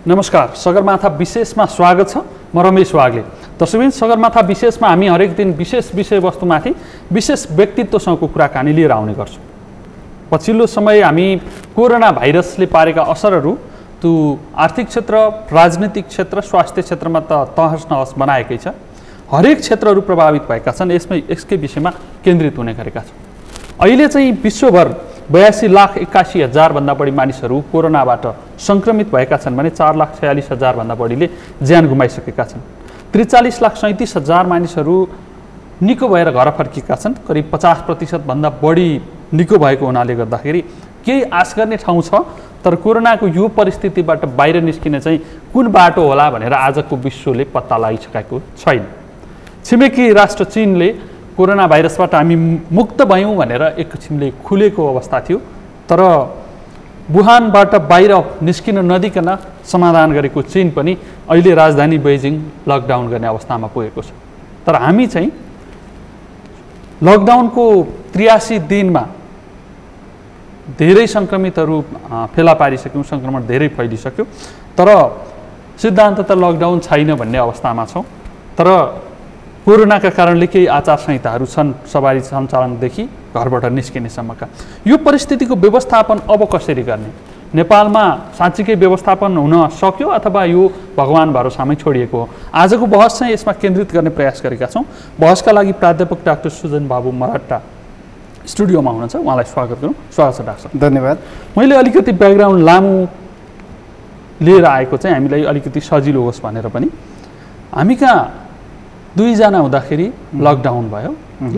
नमस्कार, सगरमाथा विशेषमा स्वागत छ। म रमेश वाग्ले। दर्शकवृन्द, सगरमाथा विशेषमा हामी हरेक दिन विशेष विषयवस्तुमाथि विशेष व्यक्तित्वसँगको कुराकानी लिएर आउने गर्छौँ। पछिल्लो समय हामी कोरोना भाइरसले पारेका असरहरू त्यो आर्थिक क्षेत्र, राजनीतिक क्षेत्र, स्वास्थ्य क्षेत्रमा त तहस नहस बनाएकै छ। हरेक क्षेत्रहरू प्रभावित भएका छन्। यसकै विषयमा केन्द्रित हुने गरेका छौँ। अहिले चाहिँ विश्वभर 82,81,000 भन्दा बढी मानिसहरू कोरोनाबाट संक्रमित भएका छन् भने 4,46,000 भन्दा बढीले ज्यान गुमाइसकेका छन्। 43,37,000 मानिसहरू निको भएर घर फर्केका छन्। करिब 50% भन्दा बढी निको भएको हुनाले गर्दाखेरि केही आश गर्ने ठाउँ छ। तर कोरोनाको यो परिस्थितिबाट बाहिर निस्किने चाहिँ कुन बाटो होला भनेर आजको विश्वले पत्ता लगाइसकेको छैन। छिमेकी राष्ट्र चीनले कोरोना भाइरसबाट हामी मुक्त भयौँ भनेर एक किसिमले खुलेको अवस्था थियो। तर वुहानबाट बाहिर निस्किन नदिकन समाधान गरेको चीन पनि अहिले राजधानी बेइजिङ लकडाउन गर्ने अवस्थामा पुगेको छ। तर हामी चाहिँ लकडाउनको 83 दिनमा धेरै सङ्क्रमितहरू फेला पारिसक्यौँ, सङ्क्रमण धेरै फैलिसक्यो। तर सिद्धान्तत लकडाउन छैन भन्ने अवस्थामा छौँ। तर कोरोनाका कारणले केही आचार संहिताहरू छन्, सवारी सञ्चालनदेखि घरबाट निस्किनेसम्मका। यो परिस्थितिको व्यवस्थापन अब कसरी गर्ने? नेपालमा साँच्चीकै व्यवस्थापन हुन सक्यो अथवा यो भगवान भरोसामै छोडिएको हो? आजको बहस चाहिँ यसमा केन्द्रित गर्ने प्रयास गरेका छौँ। बहसका लागि प्राध्यापक डाक्टर सुजन बाबु मराठा स्टुडियोमा हुनुहुन्छ। उहाँलाई स्वागत गरौँ। स्वागत छ डाक्टर। धन्यवाद। मैले अलिकति ब्याकग्राउन्ड लामो लिएर आएको चाहिँ हामीलाई अलिकति सजिलो होस् भनेर पनि। हामी कहाँ 2 जना हुँदाखेरि लकडाउन भयो।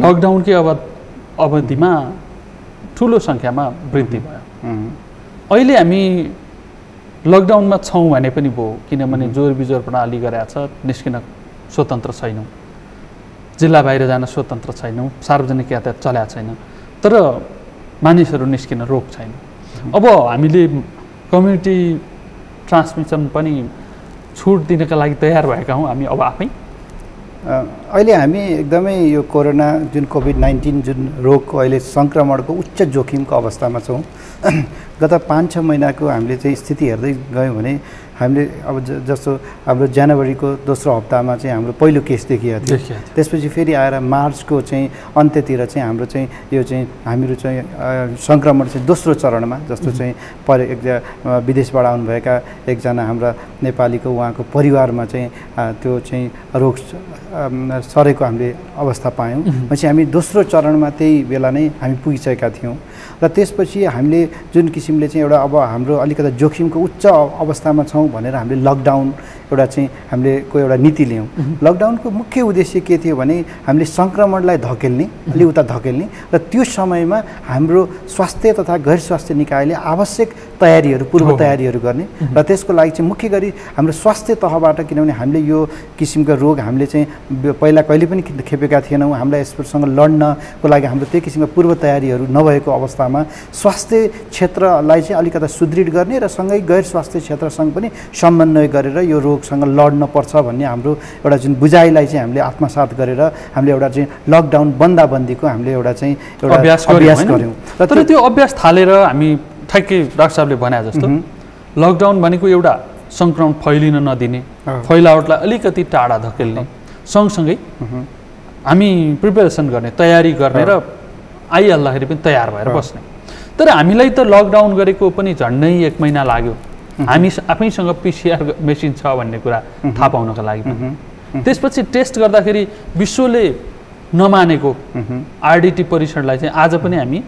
लकडाउनकै अवधिमा ठुलो सङ्ख्यामा वृद्धि भयो। अहिले हामी लकडाउनमा छौँ भने पनि भयो, किनभने जोर बिजोर प्रणाली गरेको छ। निस्किन स्वतन्त्र छैनौँ, जिल्ला बाहिर जान स्वतन्त्र छैनौँ, सार्वजनिक यातायात चलाएको छैन। तर मानिसहरू निस्किन रोक छैन। अब हामीले कम्युनिटी ट्रान्समिसन पनि छुट दिनका लागि तयार भएका हौँ हामी अब आफै। अहिले हामी एकदमै यो कोरोना जुन कोभिड-19 जुन रोगको अहिले सङ्क्रमणको उच्च जोखिमको अवस्थामा छौँ। गत 5-6 महिनाको हामीले चाहिँ स्थिति हेर्दै गयौँ भने हामीले अब जस्तो हाम्रो जनवरीको दोस्रो हप्तामा चाहिँ हाम्रो पहिलो केस देखिएको थियो। त्यसपछि फेरि आएर मार्चको चाहिँ अन्त्यतिर चाहिँ हाम्रो चाहिँ यो चाहिँ हामीहरू चाहिँ सङ्क्रमण चाहिँ दोस्रो चरणमा, जस्तो चाहिँ विदेशबाट आउनुभएका एकजना हाम्रा नेपालीको उहाँको परिवारमा चाहिँ त्यो चाहिँ रोग सरेको हामीले अवस्था पायौँ। पछि हामी दोस्रो चरणमा त्यही बेला नै हामी पुगिसकेका थियौँ। र त्यसपछि हामीले जुन किसिमले चाहिँ एउटा अब हाम्रो अलिकति जोखिमको उच्च अवस्थामा छौँ भनेर हामीले लकडाउन एउटा चाहिँ एउटा नीति ल्यायौँ। लकडाउनको मुख्य उद्देश्य के थियो भने हामीले सङ्क्रमणलाई धकेल्ने, अलि उता धकेल्ने, र त्यो समयमा हाम्रो स्वास्थ्य तथा गैर स्वास्थ्य निकायले आवश्यक तयारीहरू, पूर्व तयारीहरू गर्ने। र त्यसको लागि चाहिँ मुख्य गरी हाम्रो स्वास्थ्य तहबाट, किनभने हामीले यो किसिमको रोग हामीले चाहिँ पहिला कहिले पनि खेपेका थिएनौँ। हामीलाई यससँग लड्नको लागि हाम्रो त्यो किसिमको पूर्व तयारीहरू नभएको अवस्थामा स्वास्थ्य क्षेत्रलाई चाहिँ अलिकति सुदृढ गर्ने र सँगै गैर स्वास्थ्य क्षेत्रसँग पनि समन्वय गरेर यो रोगसँग लड्न पर्छ भन्ने हाम्रो एउटा जुन बुझाइलाई चाहिँ हामीले आत्मसात गरेर हामीले एउटा चाहिँ लकडाउन बन्दाबन्दीको हामीले एउटा चाहिँ अभ्यास गऱ्यौँ। तर त्यो अभ्यास थालेर हामी ठ्याक्कै डाक्टर साहबले भने जस्तो लकडाउन भनेको एउटा सङ्क्रमण फैलिन नदिने, फैलावटलाई अलिकति टाढा धकेल्ने, सँगसँगै हामी प्रिपेरेसन गर्ने, तयारी गर्ने र आइहाल्दाखेरि पनि तयार भएर बस्ने। तर हामीलाई त लकडाउन गरेको पनि झन्डै 1 महिना लाग्यो। हामी आफैसँग PCR मेसिन छ भन्ने कुरा थाहा पाउनका लागि। त्यसपछि टेस्ट गर्दाखेरि विश्वले नमानेको RDT परीक्षणलाई चाहिँ आज पनि हामी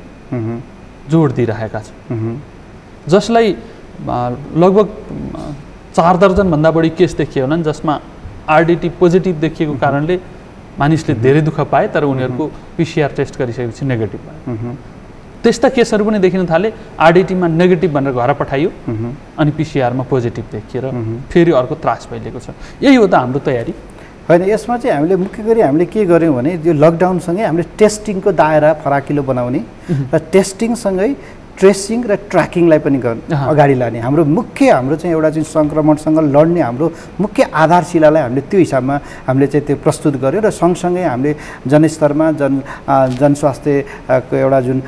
जोड दिइरहेका छौँ, जसलाई लगभग 4 दर्जनभन्दा बढी केस देखियो होला, जसमा RDT पोजिटिभ देखिएको कारणले मानिसले धेरै दुःख पाए। तर उनीहरूको PCR टेस्ट गरिसकेपछि नेगेटिभ भयो। त्यस्ता केसहरू पनि देखिन थाले। RDT-मा नेगेटिभ भनेर घर पठाइयो अनि PCR-मा पोजिटिभ देखिएर फेरि अर्को त्रास भइरहेको छ। यही हो त हाम्रो तयारी होइन। यसमा चाहिँ हामीले मुख्य गरी हामीले के गर्यौँ भने यो लकडाउनसँगै हामीले टेस्टिङको दायरा फराकिलो बनाउने र टेस्टिङसँगै ट्रेसिङ र ट्र्याकिङलाई पनि अगाडि लाने हाम्रो चाहिँ एउटा चाहिँ सङ्क्रमणसँग लड्ने हाम्रो मुख्य आधारशिलालाई हामीले त्यो हिसाबमा हामीले चाहिँ त्यो प्रस्तुत गर्यो र सँगसँगै हामीले जनस्तरमा जनस्वास्थ्यको एउटा जुन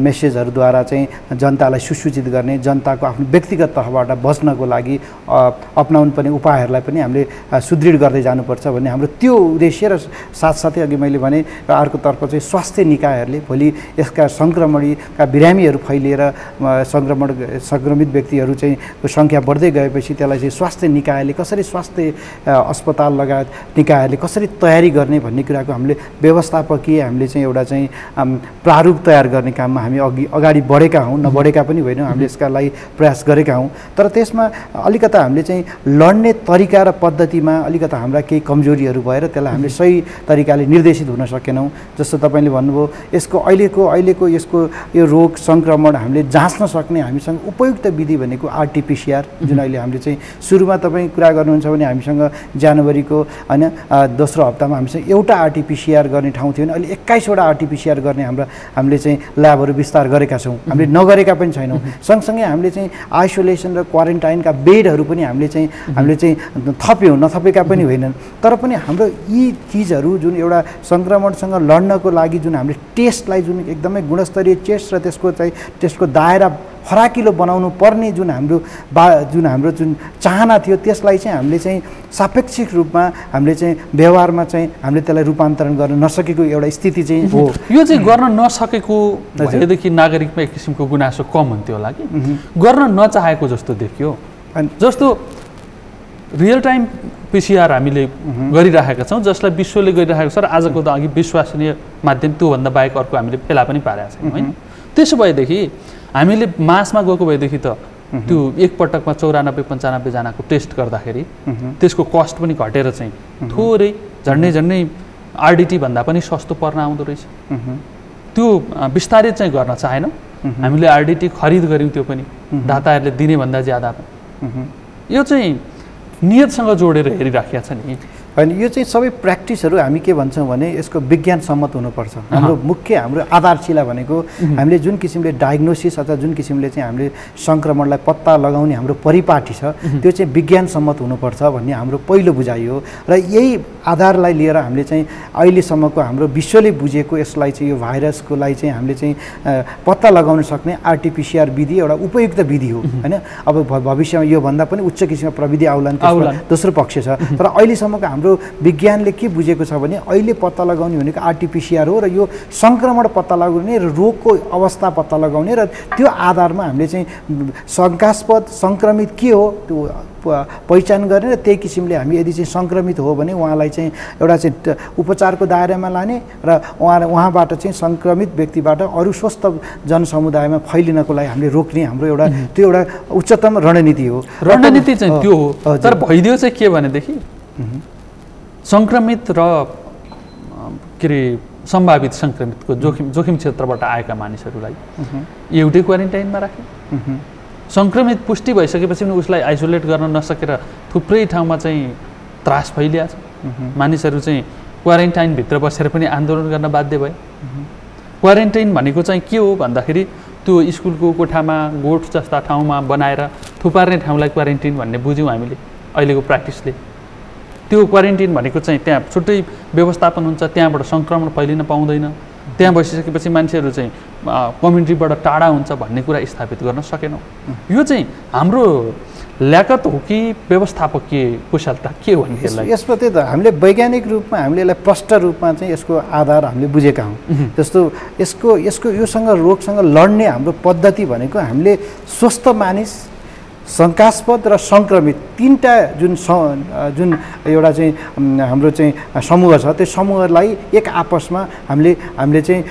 मेसेजहरूद्वारा चाहिँ जनतालाई सुसूचित गर्ने, जनताको आफ्नो व्यक्तिगत तहबाट बच्नको लागि अपनाउनु पर्ने उपायहरूलाई पनि हामीले सुदृढ गर्दै जानुपर्छ भन्ने हाम्रो त्यो उद्देश्य र साथसाथै अघि मैले भने अर्कोतर्फ चाहिँ स्वास्थ्य निकायहरूले भोलि यसका सङ्क्रमणका बिरामीहरू फैलिएर सङ्क्रमित व्यक्तिहरू चाहिँ सङ्ख्या बढ्दै गएपछि त्यसलाई चाहिँ स्वास्थ्य निकायले कसरी स्वास्थ्य अस्पताल लगायत निकायहरूले कसरी तयारी गर्ने भन्ने कुराको हामीले व्यवस्थापकीय हामीले चाहिँ एउटा चाहिँ प्रारूप तयार गर्ने काममा हामी अगाडि बढेका हौँ, नबढेका पनि होइनौँ, हामीले यसका लागि प्रयास गरेका हौँ। तर त्यसमा अलिकता हामीले चाहिँ लड्ने तरिका र पद्धतिमा अलिकता हाम्रा केही कमजोरीहरू भएर त्यसलाई हामीले सही तरिकाले निर्देशित हुन सकेनौँ। जस्तो तपाईँले भन्नुभयो यसको अहिलेको यसको यो रोग सङ्क्रमण हामीले जाँच्न सक्ने हामीसँग उपयुक्त विधि भनेको आरटिपिसिआर, जुन अहिले हामीले चाहिँ सुरुमा तपाईँ कुरा गर्नुहुन्छ भने हामीसँग जनवरीको होइन दोस्रो हप्तामा हामीसँग एउटा आरटिपिसिआर गर्ने ठाउँ थियो भने अहिले 21वटा आरटिपिसिआर गर्ने हामीले चाहिँ ल्याबहरू विस्तार गरेका छौँ, हामीले नगरेका पनि छैनौँ। सँगसँगै हामीले चाहिँ आइसोलेसन र क्वारेन्टाइनका बेडहरू पनि हामीले चाहिँ थप्यौँ, नथपेका पनि होइनन्। तर पनि हाम्रो यी चिजहरू जुन एउटा सङ्क्रमणसँग लड्नको लागि जुन हामीले टेस्टलाई जुन एकदमै गुणस्तरीय टेस्ट र त्यसको दायरा फराकिलो बनाउनु पर्ने जुन हाम्रो चाहना थियो त्यसलाई चाहिँ हामीले चाहिँ सापेक्षिक रूपमा हामीले चाहिँ व्यवहारमा चाहिँ हामीले त्यसलाई रूपान्तरण गर्न नसकेको एउटा स्थिति चाहिँ हो। यो चाहिँ गर्न नसकेको भएदेखि नागरिकमा एक किसिमको गुनासो कम हुन्थ्यो होला कि गर्न नचाहेको जस्तो देखियो। जस्तो रियल टाइम पिसिआर हामीले गरिराखेका छौँ, जसलाई विश्वले गरिराखेको छ र आजको त अघि विश्वसनीय माध्यम त्योभन्दा बाहेक अर्को हामीले फेला पनि पारेका छौँ होइन। त्यसो भएदेखि हामीले मासमा गएको भएदेखि त त्यो एकपटकमा 94-95 जनाको टेस्ट गर्दाखेरि त्यसको कस्ट पनि घटेर चाहिँ थोरै झन्डै आरडिटी भन्दा पनि सस्तो पर्न आउँदो रहेछ। त्यो विस्तारित चाहिँ गर्न चाहेनौँ हामीले, आरडिटी खरिद गऱ्यौँ, त्यो पनि दाताहरूले दिने भन्दा ज्यादा। यो चाहिँ नियतसँग जोडेर हेरिराखेका छ नि होइन। यो चाहिँ सबै प्र्याक्टिसहरू हामी के भन्छौँ भने यसको विज्ञान सम्मत हुनुपर्छ। हाम्रो आधारशिला भनेको हामीले जुन किसिमले डायग्नोसिस अथवा जुन किसिमले चाहिँ हामीले सङ्क्रमणलाई पत्ता लगाउने हाम्रो परिपाटी छ त्यो चाहिँ विज्ञान सम्मत हुनुपर्छ भन्ने हाम्रो पहिलो बुझाइ हो। र यही आधारलाई लिएर हामीले चाहिँ अहिलेसम्मको हाम्रो विश्वले बुझेको यसलाई चाहिँ यो भाइरसको लागि चाहिँ हामीले चाहिँ पत्ता लगाउन सक्ने आरटिपिसिआर विधि एउटा उपयुक्त विधि हो होइन। अब भविष्यमा योभन्दा पनि उच्च किसिमको प्रविधि आउलान्, दोस्रो पक्ष छ। तर अहिलेसम्मको हाम्रो विज्ञानले के बुझेको छ भने अहिले पत्ता लगाउने भनेको आरटिपिसिआर हो र यो सङ्क्रमण पत्ता लगाउने र रोगको अवस्था पत्ता लगाउने र त्यो आधारमा हामीले चाहिँ शङ्कास्पद सङ्क्रमित के हो त्यो पहिचान गर्ने र त्यही किसिमले हामी यदि चाहिँ सङ्क्रमित हो भने उहाँलाई चाहिँ एउटा चाहिँ उपचारको दायरामा लाने र उहाँबाट चाहिँ सङ्क्रमित व्यक्तिबाट अरू स्वस्थ जनसमुदायमा फैलिनको लागि हामीले रोक्ने हाम्रो एउटा त्यो एउटा उच्चतम रणनीति हो। रणनीति चाहिँ त्यो हो। तर भइदियो चाहिँ के भनेदेखि सङ्क्रमित र के अरे सम्भावित सङ्क्रमितको जोखिम क्षेत्रबाट आएका मानिसहरूलाई एउटै क्वारेन्टाइनमा राख्यो। सङ्क्रमित पुष्टि भइसकेपछि पनि उसलाई आइसोलेट गर्न नसकेर थुप्रै ठाउँमा चाहिँ त्रास फैलिएको छ। मानिसहरू चाहिँ क्वारेन्टाइनभित्र बसेर पनि आन्दोलन गर्न बाध्य भए। क्वारेन्टाइन भनेको चाहिँ के हो भन्दाखेरि त्यो स्कुलको कोठामा गोठ जस्ता ठाउँमा बनाएर थुपार्ने ठाउँलाई क्वारेन्टाइन भन्ने बुझ्यौँ हामीले अहिलेको प्र्याक्टिसले। त्यो क्वारेन्टाइन भनेको चाहिँ त्यहाँ छुट्टै व्यवस्थापन हुन्छ, त्यहाँबाट सङ्क्रमण फैलिन पाउँदैन, त्यहाँ बसिसकेपछि मान्छेहरू चाहिँ कम्युनिटीबाट टाढा हुन्छ भन्ने कुरा स्थापित गर्न सकेनौँ। यो चाहिँ हाम्रो ल्याकत हो कि व्यवस्थापकीय कुशलता के हो भने यसमा त्यही त हामीले वैज्ञानिक रूपमा हामीले यसलाई प्रष्ट रूपमा चाहिँ यसको आधार हामीले बुझेका हौँ। जस्तो यसको योसँग रोगसँग लड्ने हाम्रो पद्धति भनेको हामीले स्वस्थ मानिस, शङ्कास्पद र सङ्क्रमित तीनटा जुन एउटा चाहिँ हाम्रो चाहिँ समूह छ त्यो समूहलाई एक आपसमा हामीले चाहिँ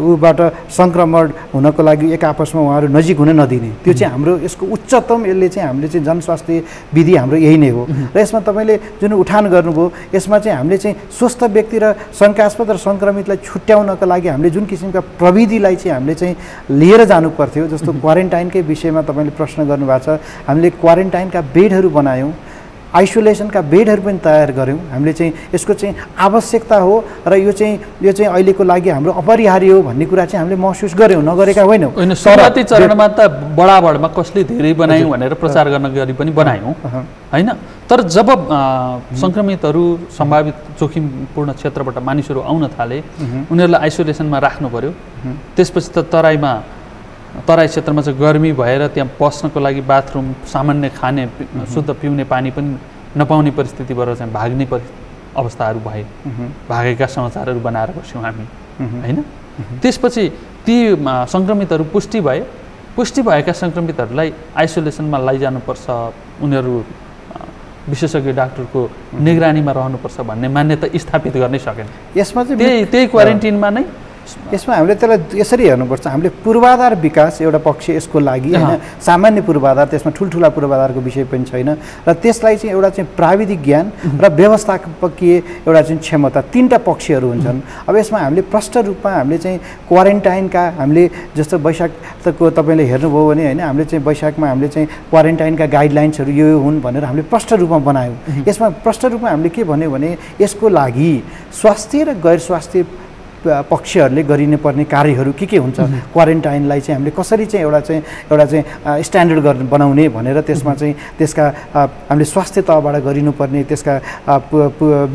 ऊबाट सङ्क्रमण हुनको लागि एक आपसमा उहाँहरू नजिक हुन नदिने, त्यो चाहिँ हाम्रो यसको उच्चतम यसले चाहिँ हामीले चाहिँ जनस्वास्थ्य विधि हाम्रो यही नै हो। र यसमा तपाईँले जुन उठान गर्नुभयो यसमा चाहिँ हामीले चाहिँ स्वस्थ व्यक्ति र शङ्कास्पद र सङ्क्रमितलाई छुट्याउनको लागि हामीले जुन किसिमका प्रविधिलाई चाहिँ हामीले चाहिँ लिएर जानु पर्थ्यो। जस्तो क्वारेन्टाइनकै विषयमा तपाईँले प्रश्न गर्नुभएको छ, हामीले क्वारेन्टाइनका बेडहरू बनायौँ, आइसोलेसनका बेडहरू पनि तयार गऱ्यौँ। हामीले चाहिँ यसको चाहिँ आवश्यकता हो र यो चाहिँ अहिलेको लागि हाम्रो अपरिहार्य हो भन्ने कुरा चाहिँ हामीले महसुस गऱ्यौँ, नगरेका होइनौँ। सुरुवाती चरणमा त बडाबडमा कसले धेरै बनायौँ भनेर प्रचार गर्न गरी पनि बनायौँ होइन। तर जब सङ्क्रमितहरू सम्भावित जोखिमपूर्ण क्षेत्रबाट मानिसहरू आउन थाले, उनीहरूलाई आइसोलेसनमा राख्नु पर्यो। त्यसपछि त तराई क्षेत्रमा चाहिँ गर्मी भएर त्यहाँ बस्नको लागि बाथरुम, सामान्य खाने शुद्ध पिउने पानी पनि नपाउने परिस्थितिबाट चाहिँ भाग्ने अवस्थाहरू भए। भागेका समाचारहरू बनाएर बस्यौँ हामी होइन। त्यसपछि ती सङ्क्रमितहरू पुष्टि भएका सङ्क्रमितहरूलाई आइसोलेसनमा लैजानुपर्छ, उनीहरू विशेषज्ञ डाक्टरको निगरानीमा रहनुपर्छ भन्ने मान्यता स्थापित गर्नै सकेन। यसमा चाहिँ त्यही क्वारेन्टिनमा नै यसमा हामीले त्यसलाई यसरी हेर्नुपर्छ। हामीले पूर्वाधार विकास एउटा पक्ष यसको लागि होइन, सामान्य पूर्वाधार, त्यसमा ठुल्ठुला पूर्वाधारको विषय पनि छैन र त्यसलाई चाहिँ एउटा चाहिँ प्राविधिक ज्ञान र व्यवस्थापकीय एउटा चाहिँ क्षमता, तीनटा पक्षहरू हुन्छन्। अब यसमा हामीले प्रष्ट रूपमा हामीले चाहिँ क्वारेन्टाइनका हामीले जस्तो वैशाखको तपाईँले हेर्नुभयो भने होइन, हामीले चाहिँ वैशाखमा हामीले चाहिँ क्वारेन्टाइनका गाइडलाइन्सहरू यो हुन् भनेर हामीले प्रष्ट रूपमा बनायौँ। यसमा प्रष्ट रूपमा हामीले के भन्यो भने यसको लागि स्वास्थ्य र गैर स्वास्थ्य पक्षहरूले गरिनुपर्ने कार्यहरू के हुन्छ, क्वारेन्टाइनलाई चाहिँ हामीले कसरी चाहिँ एउटा चाहिँ स्ट्यान्डर्ड बनाउने भनेर त्यसमा चाहिँ त्यसका हामीले स्वास्थ्य तहबाट गरिनुपर्ने त्यसका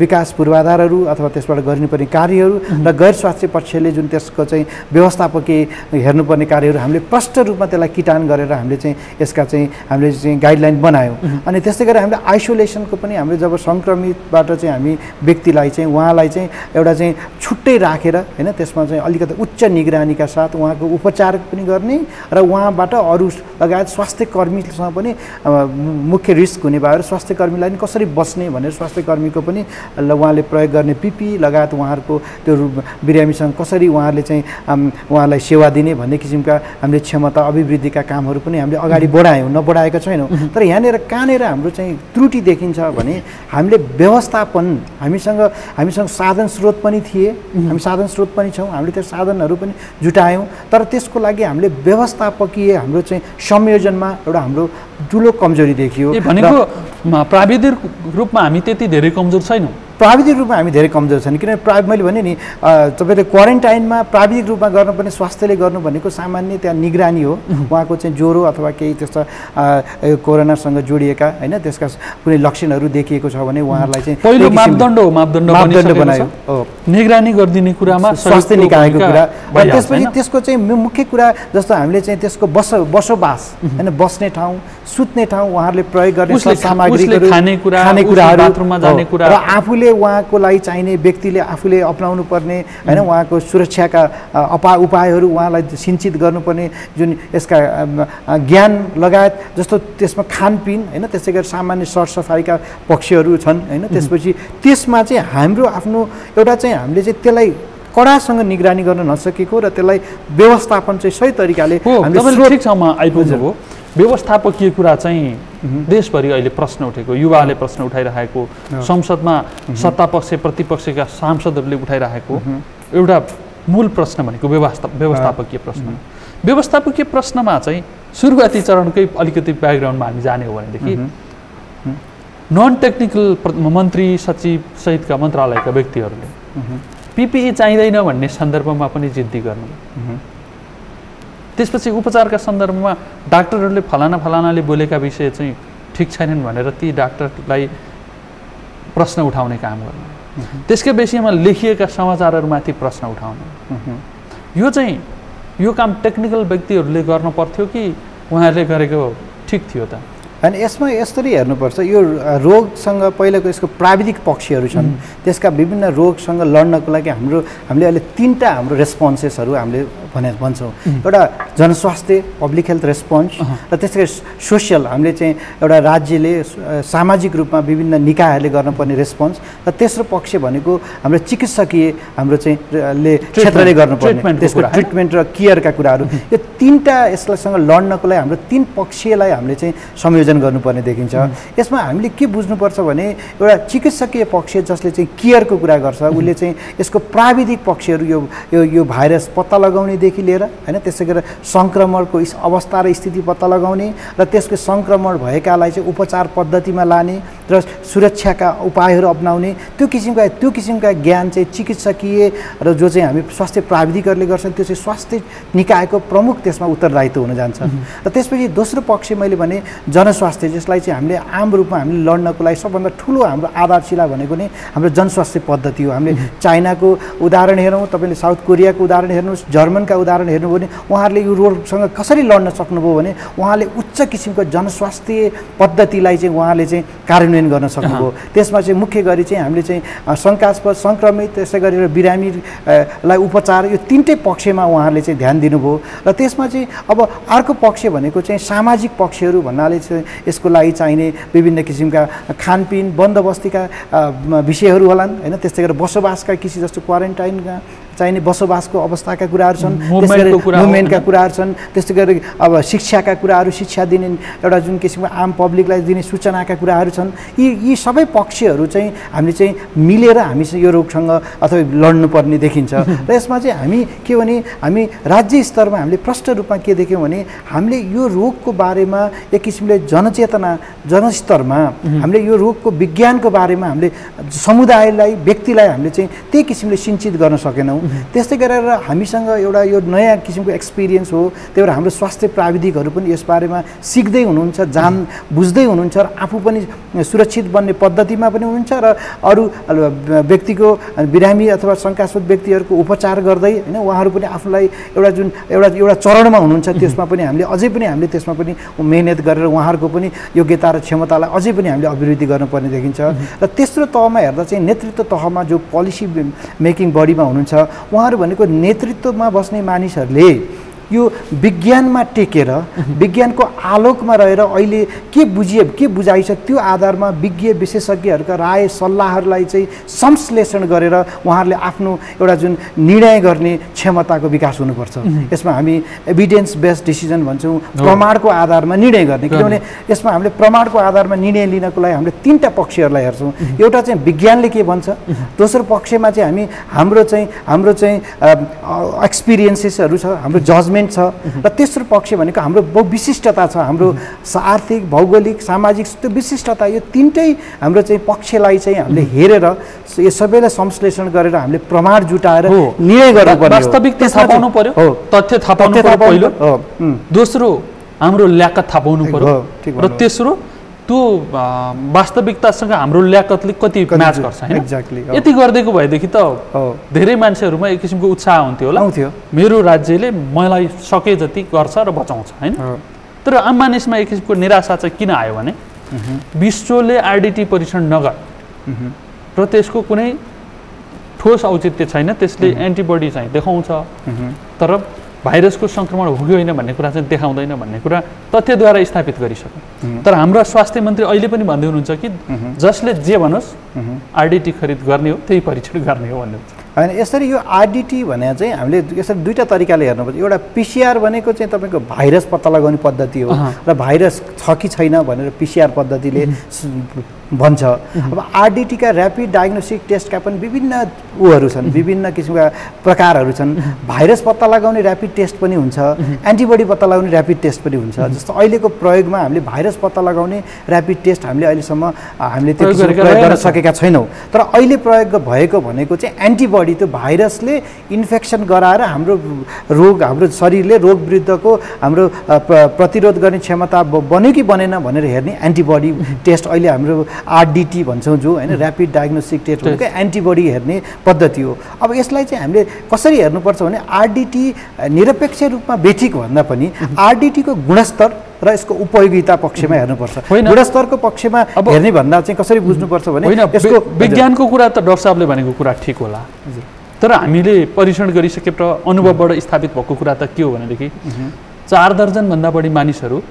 विकास पूर्वाधारहरू अथवा त्यसबाट गरिनुपर्ने कार्यहरू र गैर स्वास्थ्य पक्षले जुन त्यसको चाहिँ व्यवस्थापकीय हेर्नुपर्ने कार्यहरू हामीले प्रष्ट रूपमा त्यसलाई किटान गरेर हामीले चाहिँ यसका चाहिँ हामीले चाहिँ गाइडलाइन बनायौँ। अनि त्यस्तै गरेर हामीले आइसोलेसनको पनि हामीले जब सङ्क्रमितबाट चाहिँ हामी व्यक्तिलाई चाहिँ उहाँलाई चाहिँ एउटा चाहिँ छुट्टै राखेर होइन, त्यसमा चाहिँ अलिकति उच्च निगरानीका साथ उहाँको उपचार पनि गर्ने र उहाँबाट अरू लगायत स्वास्थ्य कर्मीसँग पनि मुख्य रिस्क हुने भएर स्वास्थ्य कर्मीलाई पनि कसरी बस्ने भनेर स्वास्थ्य कर्मीको पनि उहाँले प्रयोग गर्ने पिपी लगायत उहाँहरूको त्यो बिरामीसँग कसरी उहाँहरूले चाहिँ उहाँलाई सेवा दिने भन्ने किसिमका हामीले क्षमता अभिवृद्धिका कामहरू पनि हामीले अगाडि बढायौँ, नबढाएका छैनौँ। तर यहाँनिर कहाँनिर हाम्रो चाहिँ त्रुटि देखिन्छ भने हामीले व्यवस्थापन, हामीसँग साधन स्रोत पनि थिए, हामी साधन स्रोत पनि छौँ, हामीले त्यो साधनहरू पनि जुटायौँ, तर त्यसको लागि हामीले व्यवस्थापकीय हाम्रो चाहिँ संयोजनमा एउटा हाम्रो ठुलो कमजोरी देखियो। भनेको प्राविधिक रूपमा हामी त्यति धेरै कमजोर छैनौँ। प्राविधिक रूपमा हामी धेरै कमजोर छैन, किनभने मैले भने नि तपाईँले क्वारेन्टाइनमा प्राविधिक रूपमा गर्नुपर्ने स्वास्थ्यले गर्नु भनेको सामान्य त्यहाँ निगरानी हो। उहाँको चाहिँ ज्वरो अथवा केही त्यस्ता कोरोनासँग जोडिएका होइन त्यसका कुनै लक्षणहरू देखिएको छ भने उहाँहरूलाई चाहिँ पहिलो मापदण्ड बनायो निगरानी गरिदिने कुरामा स्वास्थ्य निकायको कुरा। र त्यसपछि त्यसको चाहिँ मुख्य कुरा जस्तो हामीले चाहिँ त्यसको बसोबास होइन, बस्ने ठाउँ, सुत्ने ठाउँ, उहाँहरूले प्रयोग गर्ने सामग्रीहरू, खानेकुराहरू र आफूले उहाँको लागि चाहिने व्यक्तिले आफूले अपनाउनु पर्ने होइन उहाँको सुरक्षाका उपायहरू उहाँलाई सिन्चित गर्नुपर्ने जुन यसका ज्ञान लगायत जस्तो त्यसमा खानपिन होइन, त्यसै गरी सामान्य सरसफाइका पक्षहरू छन् होइन। त्यसपछि त्यसमा चाहिँ हाम्रो आफ्नो एउटा चाहिँ हामीले चाहिँ त्यसलाई कडासँग निगरानी गर्न नसकेको र त्यसलाई व्यवस्थापन चाहिँ सही तरिकाले ठिक छ म आइपुग्नुभयो। व्यवस्थापकीय कुरा चाहिँ देशभरि अहिले प्रश्न उठेको, युवाले प्रश्न उठाइरहेको, संसदमा सत्तापक्ष प्रतिपक्षका सांसदहरूले उठाइरहेको एउटा मूल प्रश्न भनेको व्यवस्थापकीय प्रश्न। व्यवस्थापकीय प्रश्नमा चाहिँ सुरुवाती चरणकै अलिकति ब्याकग्राउन्डमा हामी जाने हो भनेदेखि नन टेक्निकल मन्त्री सचिव सहितका मन्त्रालयका व्यक्तिहरूले पिपिई चाहिँदैन भन्ने सन्दर्भमा पनि जिद्दी गर्नु। त्यसपछि उपचारका सन्दर्भमा डाक्टरहरूले फलानाले बोलेका विषय चाहिँ ठिक छैनन् भनेर ती डाक्टरलाई प्रश्न उठाउने काम गर्नु। त्यसकै विषयमा लेखिएका समाचारहरूमाथि प्रश्न उठाउनु। यो काम टेक्निकल व्यक्तिहरूले गर्न पर्थ्यो कि उहाँहरूले गरेको ठिक थियो त? अनि यसमा यसरी हेर्नुपर्छ, यो रोगसँग पहिलाको यसको प्राविधिक पक्षहरू छन्, त्यसका विभिन्न रोगसँग लड्नको लागि हामीले अहिले तीनटा हाम्रो रेस्पोन्सेसहरू हामीले भन्छौँ। एउटा जनस्वास्थ्य पब्लिक हेल्थ रेस्पोन्स र त्यसै सोसियल हामीले चाहिँ एउटा राज्यले सामाजिक रूपमा विभिन्न निकायहरूले गर्नुपर्ने रेस्पोन्स र तेस्रो पक्ष भनेको हाम्रो चिकित्सकीय हाम्रो चाहिँ क्षेत्रले गर्नुपर्ने त्यसको ट्रिटमेन्ट र केयरका कुराहरू। यो तीनटा यसलाईसँग लड्नको लागि हाम्रो तीन पक्षलाई हामीले चाहिँ संयोजन गर्नुपर्ने देखिन्छ। यसमा हामीले के बुझ्नुपर्छ भने एउटा चिकित्सकीय पक्ष जसले चाहिँ केयरको कुरा गर्छ, उसले चाहिँ यसको प्राविधिक पक्षहरू यो भाइरस पत्ता लगाउने बिरामीदेखि लिएर हैन त्यसै गरेर सङ्क्रमणको अवस्था र स्थिति पत्ता लगाउने र त्यसको सङ्क्रमण भएकालाई चाहिँ उपचार पद्धतिमा लाने र सुरक्षाका उपायहरू अपनाउने त्यो किसिमका ज्ञान चाहिँ चिकित्सकीय र जो चाहिँ हामी स्वास्थ्य प्राविधिकहरूले गर्छन् त्यो चाहिँ स्वास्थ्य निकायको प्रमुख त्यसमा उत्तरदायित्व हुन जान्छ। र त्यसपछि दोस्रो पक्ष मैले भने जनस्वास्थ्य, जसलाई चाहिँ हामीले आम रूपमा हामीले लड्नको लागि सबभन्दा ठुलो हाम्रो आधारशिला भनेको नै हाम्रो जनस्वास्थ्य पद्धति हो। हामीले चाइनाको उदाहरण हेरौँ, तपाईँले साउथ कोरियाको उदाहरण हेर्नुहोस्, जर्मनका उदाहरण हेर्नु भने उहाँहरूले यो रोगसँग कसरी लड्न सक्नुभयो भने उहाँले उच्च किसिमको जनस्वास्थ्य पद्धतिलाई चाहिँ उहाँले चाहिँ कार्यान्वयन गर्न सक्नुभयो। त्यसमा चाहिँ मुख्य गरी चाहिँ हामीले चाहिँ शङ्कास्पद, सङ्क्रमित, त्यसै गरेर बिरामीलाई उपचार, यो तीनटै पक्षमा उहाँहरूले चाहिँ ध्यान दिनुभयो। र त्यसमा चाहिँ अब अर्को पक्ष भनेको चाहिँ सामाजिक पक्षहरू भन्नाले चाहिँ यसको लागि चाहिने विभिन्न किसिमका खानपिन बन्दोबस्तीका विषयहरू होलान् हैन, त्यस्तै गरेर बसोबासका किसिम जस्तो क्वारेन्टाइनका चाहिने बसोबासको अवस्थाका कुराहरू छन्, मुभमेन्टका कुराहरू छन्, त्यस्तै गरी अब शिक्षाका कुराहरू, शिक्षा दिने एउटा जुन किसिमको आम पब्लिकलाई दिने सूचनाका कुराहरू छन्। यी सबै पक्षहरू चाहिँ हामीले चाहिँ मिलेर हामी यो रोगसँग अथवा लड्नुपर्ने देखिन्छ। र यसमा चाहिँ हामी के भने हामी राज्य स्तरमा हामीले प्रष्ट रूपमा के देख्यौँ भने हामीले यो रोगको बारेमा एक किसिमले जनचेतना जनस्तरमा हामीले यो रोगको विज्ञानको बारेमा हामीले समुदायलाई, व्यक्तिलाई हामीले चाहिँ त्यही किसिमले सिन्चित गर्न सकेनौँ। त्यस्तै गरेर हामीसँग एउटा यो नयाँ किसिमको एक्सपिरियन्स हो, त्यही भएर हाम्रो स्वास्थ्य प्राविधिकहरू पनि यसबारेमा सिक्दै हुनुहुन्छ, बुझ्दै हुनुहुन्छ र आफू पनि सुरक्षित बन्ने पद्धतिमा पनि हुनुहुन्छ र अरू व्यक्तिको बिरामी अथवा शङ्कास्पद व्यक्तिहरूको उपचार गर्दै हैन उहाँहरू पनि आफूलाई एउटा चरणमा हुनुहुन्छ। त्यसमा पनि हामीले त्यसमा पनि मेहनत गरेर उहाँहरूको पनि योग्यता र क्षमतालाई अझै पनि हामीले अभिवृद्धि गर्नुपर्ने देखिन्छ। र तेस्रो तहमा हेर्दा चाहिँ नेतृत्व तहमा जो पोलिसी मेकिङ बडीमा हुनुहुन्छ उहाँहरू भनेको नेतृत्वमा बस्ने मानिसहरूले यो विज्ञानमा टेकेर विज्ञानको आलोकमा रहेर अहिले के बुझाइ छ त्यो आधारमा विज्ञ विशेषज्ञहरूका राय सल्लाहहरूलाई चाहिँ संश्लेषण गरेर उहाँहरूले आफ्नो एउटा जुन निर्णय गर्ने क्षमताको विकास हुनुपर्छ। यसमा हामी एभिडेन्स बेस्ड डिसिजन भन्छौँ, प्रमाणको आधारमा निर्णय गर्ने। किनभने यसमा हामीले प्रमाणको आधारमा निर्णय लिनको लागि हामीले तीनटा पक्षहरूलाई हेर्छौँ। एउटा चाहिँ विज्ञानले के भन्छ, दोस्रो पक्षमा चाहिँ हाम्रो चाहिँ एक्सपिरियन्सेसहरू छ, हाम्रो जजमेन्ट छ, र तेस्रो पक्ष भनेको हाम्रो बहु विशिष्टता छ, हाम्रो आर्थिक भौगोलिक सामाजिक त्यो विशिष्टता। यो तीनटै हाम्रो चाहिँ पक्षलाई चाहिँ हामीले हेरेर यो सबैलाई संश्लेषण गरेर हामीले प्रमाण जुटाएर निर्णय गर्नुपर्छ। वास्तविकता थाहा पाउनु पर्यो, तथ्य थाहा पाउनु पर्यो पहिलो, दोस्रो हाम्रो ल्याकत थाहा पाउनु पर्यो, र तेस्रो त्यो वास्तविकतासँग हाम्रो ल्याकतले कति म्याच गर्छ हैन। एक्ज्याक्टली यति गरिदिएको भएदेखि त धेरै मान्छेहरूमा एक किसिमको उत्साह हुन्थ्यो होला, मेरो राज्यले मलाई सके जति गर्छ र बचाउँछ हैन। तर आम मानिसमा एक किसिमको निराशा चाहिँ किन आयो भने विश्वले आरडिटी परीक्षण नगर र त्यसको कुनै ठोस औचित्य छैन, त्यसले एन्टिबडी चाहिँ देखाउँछ तर भाइरसको सङ्क्रमण हो कि होइन भन्ने कुरा चाहिँ देखाउँदैन भन्ने कुरा तथ्यद्वारा स्थापित गरिसक्यो। तर हाम्रा स्वास्थ्य मन्त्री अहिले पनि भन्दै हुनुहुन्छ कि जसले जे भनोस् आरडिटी खरिद गर्ने हो त्यही परीक्षण गर्ने हो भन्नुहुन्छ। होइन, यसरी यो आरडिटी भने चाहिँ हामीले यसरी दुईवटा तरिकाले हेर्नुपर्छ। एउटा पिसिआर भनेको चाहिँ तपाईँको भाइरस पत्ता लगाउने पद्धति हो र भाइरस छ कि छैन भनेर पिसिआर पद्धतिले भन्छ। अब आरडिटीका ऱ्यापिड डायग्नोस्टिक टेस्टका पनि विभिन्न उहरू छन्, विभिन्न किसिमका प्रकारहरू छन्। भाइरस पत्ता लगाउने ऱ्यापिड टेस्ट पनि हुन्छ, एन्टिबडी पत्ता लगाउने ऱ्यापिड टेस्ट पनि हुन्छ। जस्तो अहिलेको प्रयोगमा हामीले भाइरस पत्ता लगाउने ऱ्यापिड टेस्ट हामीले अहिलेसम्म हामीले त्यो प्रयोग गर्न सकेका छैनौँ। तर अहिले प्रयोग भएको भनेको चाहिँ एन्टिबडी, त्यो भाइरसले इन्फेक्सन गराएर हाम्रो शरीरले रोग विरुद्धको हाम्रो प्रतिरोध गर्ने क्षमता बन्यो कि बनेन भनेर हेर्ने एन्टिबडी टेस्ट अहिले हाम्रो आरडिटी भन्छौँ जो हैन, ऱ्यापिड डायग्नोस्टिक टेस्ट भनेको एन्टिबडी हेर्ने पद्धति हो। अब यसलाई चाहिँ हामीले कसरी हेर्नुपर्छ भने आरडिटी निरपेक्ष रूपमा बेठिक भन्दा पनि आरडिटीको गुणस्तर र यसको उपयोगिता पक्षमा हेर्नुपर्छ। गुणस्तरको पक्षमा हेर्ने भन्दा चाहिँ कसरी बुझ्नुपर्छ भने यसको विज्ञानको कुरा त डाक्टर साहबले भनेको कुरा ठिक होला, तर हामीले परीक्षण गरिसकेर अनुभवबाट स्थापित भएको कुरा त के हो भनेदेखि 4 दर्जनभन्दा बढी मानिसहरू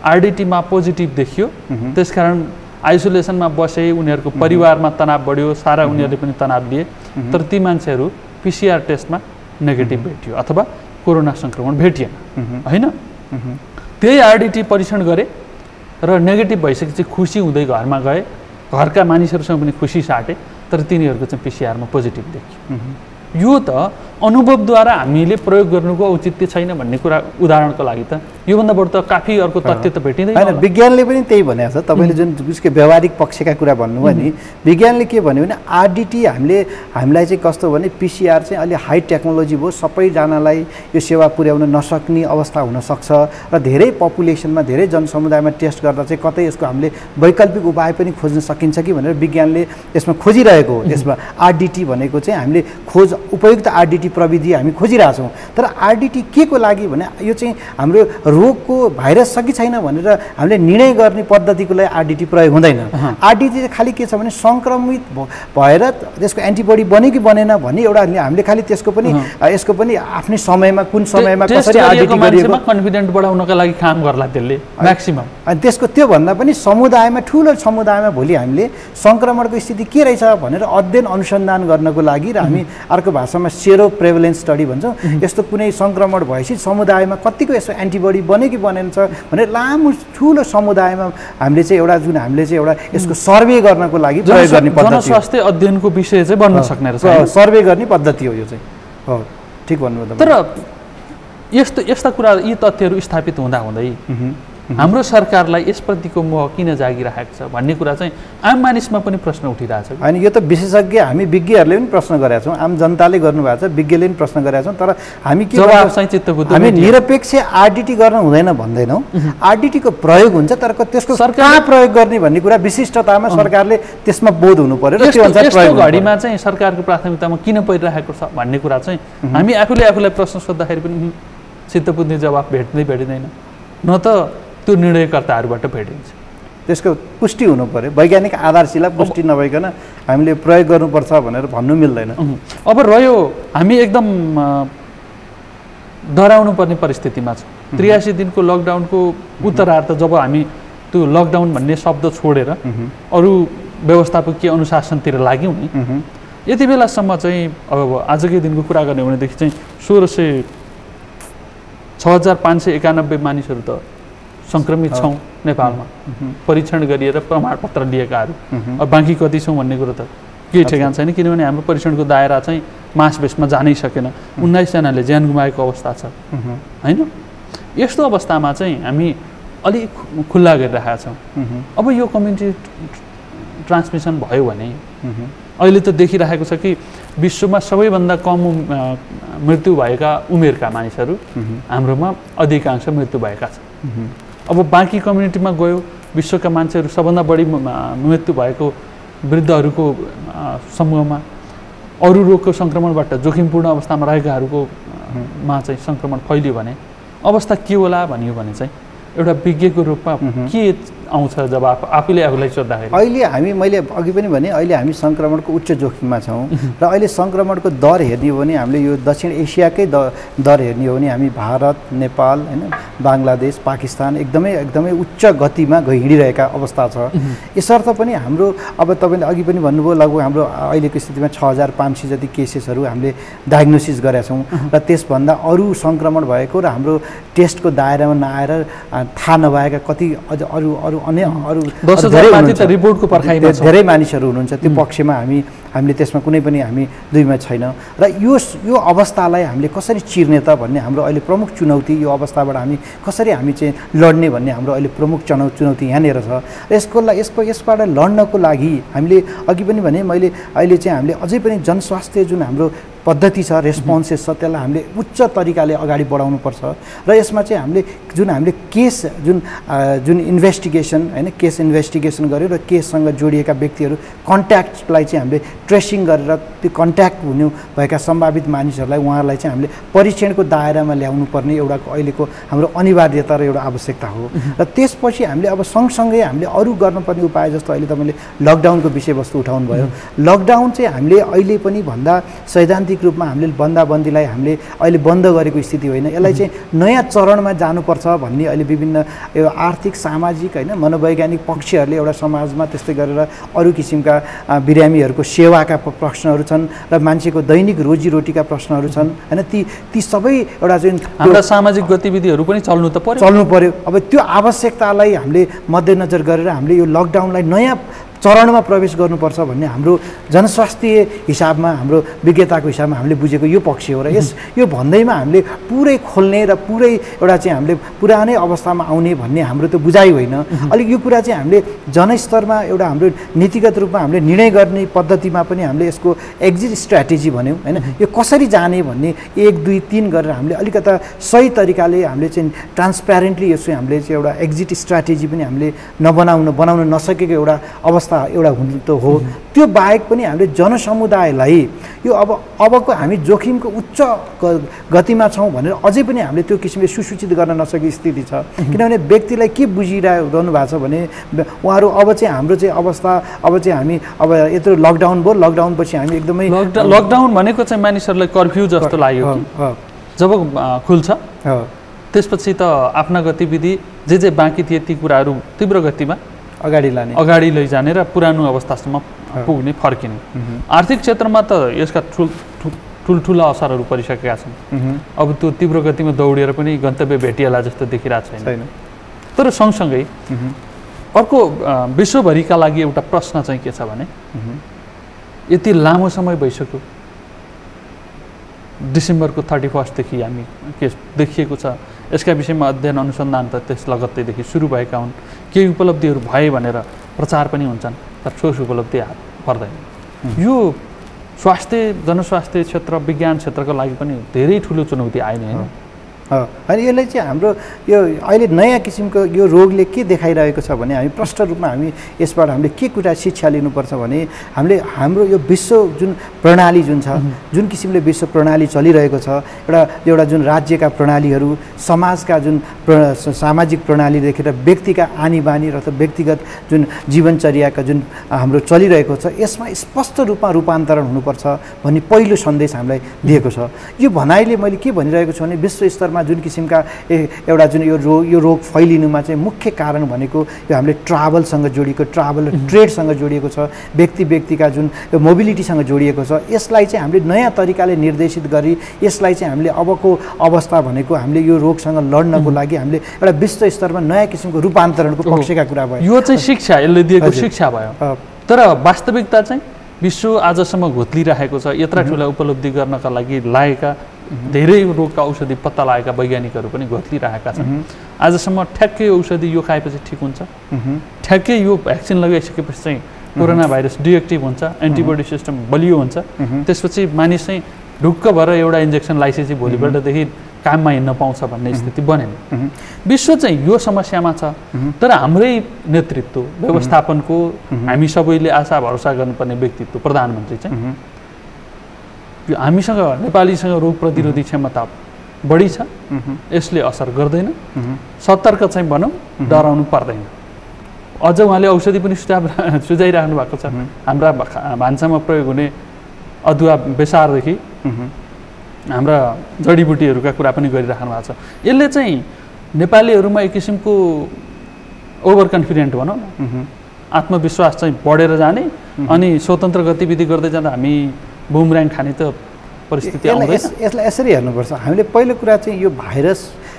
आरडिटीमा पोजिटिभ देखियो, त्यसकारण आइसोलेसनमा बसे, उनीहरूको परिवारमा तनाव बढ्यो, सारा उनीहरूले पनि तनाव लिए, तर ती मान्छेहरू पिसिआर टेस्टमा नेगेटिभ भेटियो अथवा कोरोना सङ्क्रमण भेटिएन हैन। त्यही आरडिटी परीक्षण गरे र नेगेटिभ भइसकेपछि खुसी हुँदै घरमा गए, घरका मानिसहरूसँग पनि खुसी साटे, तर तिनीहरूको चाहिँ पिसिआरमा पोजिटिभ देखियो। यो त अनुभवद्वारा हामीले प्रयोग गर्नुको औचित्य छैन भन्ने कुरा उदाहरणको लागि त योभन्दा बढी त काफी अर्को तथ्य त भेटिँदैन हैन। विज्ञानले पनि त्यही भनेको छ। तपाईँले जुन उसको व्यावहारिक पक्षका कुरा भन्नुभयो नि, विज्ञानले के भन्यो भने आरडिटी हामीलाई चाहिँ कस्तो भने पिसिआर चाहिँ अलि हाई टेक्नोलोजी भयो, सबैजनालाई यो सेवा पुर्याउन नसक्ने अवस्था हुनसक्छ र धेरै पपुलेसनमा धेरै जनसमुदायमा टेस्ट गर्दा चाहिँ कतै यसको हामीले वैकल्पिक उपाय पनि खोज्न सकिन्छ कि भनेर विज्ञानले यसमा खोजिरहेको हो। यसमा आरडिटी भनेको चाहिँ हामीले उपयुक्त आरडिटी प्रविधि हामी खोजिरहेछौँ। तर आरडिटी के को लागि भने यो चाहिँ हाम्रो रोगको भाइरस छ कि छैन भनेर हामीले निर्णय गर्ने पद्धतिको लागि आरडिटी प्रयोग हुँदैन। आरडिटी चाहिँ खालि के छ भने सङ्क्रमित भएर त्यसको एन्टिबडी बन्यो कि बनेन भन्ने एउटा हामीले खालि त्यसको पनि यसको पनि आफ्नै समयमा कुन समयमा कसरी आरडिटी गरिएको कन्फिडेन्ट बढाउनका लागि काम गर्ला त्यसले म्याक्सिमम। अनि त्यसको त्योभन्दा पनि समुदायमा ठुलो समुदायमा भोलि हामीले सङ्क्रमणको स्थिति के रहेछ भनेर अध्ययन अनुसन्धान गर्नको लागि र हामी अर्को भाषामा सेरो प्रेभलेन्स स्टडी भन्छौँ, यस्तो कुनै सङ्क्रमण भएपछि समुदायमा कतिको यसो एन्टिबडी बन्यो कि बनेन छ भनेर लामो ठुलो समुदायमा हामीले चाहिँ एउटा जुन हामीले चाहिँ एउटा यसको सर्वे गर्नको लागि प्रयोग गर्ने पद्धति हो। जनस्वास्थ्य अध्ययनको विषय चाहिँ बन्न सक्ने रहेछ, सर्वे गर्ने पद्धति हो यो चाहिँ। हो, ठिक भन्नुभयो। तर यस्ता कुरा यी तथ्यहरू स्थापित हुँदाहुँदै हाम्रो सरकारलाई यसप्रतिको मोह किन जागिरहेको छ भन्ने कुरा चाहिँ आम मानिसमा पनि प्रश्न उठिरहेछ। होइन, यो त विशेषज्ञ हामी विज्ञहरूले पनि प्रश्न गरेका छौँ, आम जनताले गर्नुभएको छ, विज्ञले पनि प्रश्न गरेका छौँ। तर हामी के हामी निरपेक्ष आरडिटी गर्न हुँदैन भन्दैनौँ। आरडिटीको प्रयोग हुन्छ, तर त्यसको कहाँ प्रयोग गर्ने भन्ने कुरा विशिष्टतामा सरकारले त्यसमा बोध हुनु पर्यो र त्यो अनुसार प्रयोग घडीमा चाहिँ सरकारको प्राथमिकतामा किन परिरहेको छ भन्ने कुरा चाहिँ हामी आफूलाई प्रश्न सोद्धाखेरि पनि चित्त बुझ्ने जवाफ भेटिँदैन, न त त्यो निर्णयकर्ताहरूबाट भेटिन्छ। त्यसको पुष्टि हुनु पर्यो, वैज्ञानिक आधारशिला पुष्टि नभइकन हामीले प्रयोग गर्नुपर्छ भनेर भन्नु मिल्दैन। अब रह्यो हामी एकदम डराउनु पर्ने परिस्थितिमा छौँ। 83 दिनको लकडाउनको उत्तरार्ध जब हामी त्यो लकडाउन भन्ने शब्द छोडेर अरू व्यवस्थापकीय अनुशासनतिर लाग्यौँ नि, यति बेलासम्म चाहिँ अब आजकै दिनको कुरा गर्ने भनेदेखि चाहिँ 6,591 मानिसहरू त सङ्क्रमित छौँ नेपालमा, परीक्षण गरिएर प्रमाणपत्र लिएकाहरू। अब बाँकी कति छौँ भन्ने कुरो त केही ठेगान छैन, किनभने हाम्रो परीक्षणको दायरा चाहिँ मास बेसमा जानै सकेन। 19 जनाले ज्यान गुमाएको अवस्था छ होइन। यस्तो अवस्थामा चाहिँ हामी अलिक खुल्ला गरिरहेका छौँ। अब यो कम्युनिटी ट्रान्समिसन भयो भने अहिले त देखिरहेको छ कि विश्वमा सबैभन्दा कम मृत्यु भएका उमेरका मानिसहरू हाम्रोमा अधिकांश मृत्यु भएका छन्। अब बाँकी कम्युनिटीमा गयो, विश्वका मान्छेहरू सबभन्दा बढी मृत्यु भएको वृद्धहरूको समूहमा अरू रोगको सङ्क्रमणबाट जोखिमपूर्ण अवस्थामा रहेकाहरूको चाहिँ सङ्क्रमण फैलियो भने अवस्था के होला भनियो भने चाहिँ एउटा विज्ञको रूपमा के आउँछ जवाफ आफूलाई सोद्धाखेरि? अहिले मैले अघि पनि भने अहिले हामी सङ्क्रमणको उच्च जोखिममा छौँ र अहिले सङ्क्रमणको दर हेर्ने हो भने हामीले यो दक्षिण एसियाकै दर हेर्ने हो भने हामी भारत, नेपाल होइन, बङ्गलादेश, पाकिस्तान एकदमै उच्च गतिमा हिँडिरहेका अवस्था छ। यसर्थ पनि हाम्रो अब तपाईँले अघि पनि भन्नुभयो लगभग हाम्रो अहिलेको स्थितिमा 6,500 जति केसेसहरू हामीले डायग्नोसिस गरेका छौँ र त्यसभन्दा अरू सङ्क्रमण भएको र हाम्रो टेस्टको दायरामा नआएर थाहा नभएका कति अरू धेरै मानिसहरू हुनुहुन्छ। त्यो पक्षमा हामीले त्यसमा कुनै पनि हामी दुईमा छैन र यो अवस्थालाई हामीले कसरी चिर्ने त भन्ने हाम्रो अहिले प्रमुख चुनौती, यो अवस्थाबाट हामी कसरी चाहिँ लड्ने भन्ने हाम्रो अहिले प्रमुख चुनौती यहाँनिर छ। र यसबाट लड्नको लागि हामीले अघि पनि भने मैले अहिले चाहिँ हामीले अझै पनि जनस्वास्थ्य जुन हाम्रो पद्धति छ, रेस्पोन्सेस छ, त्यसलाई हामीले उच्च तरिकाले अगाडि बढाउनुपर्छ र यसमा चाहिँ हामीले केस जुन इन्भेस्टिगेसन होइन, केस इन्भेस्टिगेसन गर्यो र केससँग जोडिएका व्यक्तिहरू कन्ट्याक्टलाई चाहिँ हामीले ट्रेसिङ गरेर त्यो कन्ट्याक्ट हुनु भएका सम्भावित मानिसहरूलाई उहाँहरूलाई चाहिँ हामीले परीक्षणको दायरामा ल्याउनु पर्ने एउटा अहिलेको हाम्रो अनिवार्यता र एउटा आवश्यकता हो। र त्यसपछि हामीले अब सँगसँगै हामीले अरू गर्नुपर्ने उपाय जस्तो अहिले तपाईँले लकडाउनको विषयवस्तु उठाउनु भयो। लकडाउन चाहिँ हामीले अहिले पनि भन्दा सैद्धान्तिक रूपमा हामीले बन्दाबन्दीलाई हामीले अहिले बन्द गरेको स्थिति होइन, यसलाई चाहिँ नयाँ चरणमा जानुपर्छ भन्ने अहिले विभिन्न यो आर्थिक, सामाजिक होइन, मनोवैज्ञानिक पक्षहरूले एउटा समाजमा त्यस्तै गरेर अरू किसिमका बिरामीहरूको सेवाका प्रश्नहरू छन् र मान्छेको दैनिक रोजीरोटीका प्रश्नहरू छन् होइन। ती सबै एउटा चाहिँ हाम्रा सामाजिक गतिविधिहरू पनि चल्नु पर्यो। अब त्यो आवश्यकतालाई हामीले मध्यनजर गरेर हामीले यो लकडाउनलाई नयाँ चरणमा प्रवेश गर्नुपर्छ भन्ने हाम्रो जनस्वास्थ्य हिसाबमा हाम्रो विज्ञताको हिसाबमा हामीले बुझेको यो पक्ष हो र यो भन्दैमा हामीले पुरै खोल्ने र पुरै एउटा चाहिँ हामीले पुरानै अवस्थामा आउने भन्ने हाम्रो त्यो बुझाइ होइन। अलिक यो कुरा चाहिँ हामीले जनस्तरमा एउटा हाम्रो नीतिगत रूपमा हामीले निर्णय गर्ने पद्धतिमा पनि हामीले यसको एक्जिट स्ट्र्याटेजी भन्यौँ होइन, यो कसरी जाने भन्ने 1 2 3 गरेर हामीले अलिकता सही तरिकाले हामीले चाहिँ ट्रान्सप्यारेन्टली यसो हामीले चाहिँ एउटा एक्जिट स्ट्र्याटेजी पनि हामीले बनाउन नसकेको एउटा अवस्था एउटा हुनु त हो। त्यो बाहेक पनि हामीले जनसमुदायलाई यो अबको हामी जोखिमको उच्च गतिमा छौँ भनेर अझै पनि हामीले त्यो किसिमले सुसूचित गर्न नसकेको स्थिति छ। किनभने व्यक्तिलाई के बुझिरहनु भएको छ भने उहाँहरू अब चाहिँ हाम्रो चाहिँ अवस्था अब चाहिँ हामी अब यत्रो लकडाउन भयो, लकडाउनपछि हामी एकदमै लकडाउन भनेको चाहिँ मानिसहरूलाई कर्फ्यू जस्तो लाग्यो जब खुल्छ त्यसपछि त आफ्ना गतिविधि जे बाँकी थिए ती कुराहरू तीव्र गतिमा अगाडि लैजाने र पुरानो अवस्थासम्म पुग्ने फर्किने। आर्थिक क्षेत्रमा त यसका ठुल्ठुला असरहरू परिसकेका छन्। अब त्यो तीव्र गतिमा दौडेर पनि गन्तव्य भेटिएला जस्तो देखिरहेको छैन। तर सँगसँगै अर्को विश्वभरिका लागि एउटा प्रश्न चाहिँ के छ भने यति लामो समय भइसक्यो, डिसेम्बरको 31 देखि हामी के देखिएको छ, यसका विषयमा अध्ययन अनुसन्धान त त्यस लगत्तैदेखि सुरु भएका हुन्। केही उपलब्धिहरू भए भनेर प्रचार पनि हुन्छन्, तर ठोस उपलब्धि पर्दैन। यो जनस्वास्थ्य क्षेत्र विज्ञान क्षेत्रको लागि पनि धेरै ठुलो चुनौती आयो नि होइन। अनि यसलाई चाहिँ हाम्रो यो अहिले नयाँ किसिमको यो रोगले के देखाइरहेको छ भने हामी प्रष्ट रूपमा हामी यसबाट हामीले के कुरा शिक्षा लिनुपर्छ भने हामीले हाम्रो यो विश्व जुन प्रणाली जुन छ, जुन किसिमले विश्व प्रणाली चलिरहेको छ, एउटा जुन राज्यका प्रणालीहरू, समाजका जुन सामाजिक प्रणालीदेखि र व्यक्तिका आनी बानी र व्यक्तिगत जुन जीवनचर्याका जुन हाम्रो चलिरहेको छ यसमा स्पष्ट रूपमा रूपान्तरण हुनुपर्छ भन्ने पहिलो सन्देश हामीलाई दिएको छ। यो भनाइले मैले के भनिरहेको छु भने विश्व स्तरमा जुन किसिमका एउटा जुन यो रोग फैलिनुमा चाहिँ मुख्य कारण भनेको यो हामीले ट्राभलसँग जोडिएको, ट्राभल र ट्रेडसँग जोडिएको छ, व्यक्तिका जुन यो मोबिलिटीसँग जोडिएको छ। यसलाई चाहिँ हामीले नयाँ तरिकाले निर्देशित गरी यसलाई चाहिँ हामीले अबको अवस्था भनेको हामीले यो रोगसँग लड्नको लागि हामीले एउटा विश्व स्तरमा नयाँ किसिमको रूपान्तरणको पक्षका कुरा भयो। यो चाहिँ शिक्षा, यसले दिएको शिक्षा भयो। तर वास्तविकता चाहिँ विश्व आजसम्म घोत्लिरहेको छ। यत्रा ठुला उपलब्धि गर्नका लागि लागेका धेरै रोगका औषधि पत्ता लागेका वैज्ञानिकहरू पनि घोत्लिरहेका छन्। आजसम्म ठ्याक्कै औषधि यो खाएपछि ठिक हुन्छ, ठ्याक्कै यो भ्याक्सिन लगाइसकेपछि चाहिँ कोरोना भाइरस डिएक्टिभ हुन्छ, एन्टिबडी सिस्टम बलियो हुन्छ, त्यसपछि मानिस चाहिँ ढुक्क भएर एउटा इन्जेक्सन लगाइसकेपछि भोलिपल्टदेखि काममा हिँड्न पाउँछ भन्ने स्थिति बनेन। विश्व चाहिँ यो समस्यामा छ। तर हाम्रै नेतृत्व व्यवस्थापनको हामी सबैले आशा भरोसा गर्नुपर्ने व्यक्तित्व प्रधानमन्त्री चाहिँ हामीसँग नेपालीसँग रोग प्रतिरोधी क्षमता बढी छ, यसले असर गर्दैन, सतर्क चाहिँ भनौँ, डराउनु पर्दैन। अझ उहाँले औषधि पनि सुझाइराख्नु भएको छ। हाम्रा भान्सामा प्रयोग हुने अदुवा बेसारदेखि हाम्रा जडीबुटीहरूका कुरा पनि गरिराख्नु भएको छ। यसले चाहिँ नेपालीहरूमा एक किसिमको ओभर कन्फिडेन्ट भनौँ न, आत्मविश्वास चाहिँ बढेर जाने अनि स्वतन्त्र गतिविधि गर्दै जाँदा हामी बुमऱ्याङ खाने त परिस्थिति आउँदैन। यसलाई यसरी हेर्नुपर्छ। हामीले पहिलो कुरा चाहिँ यो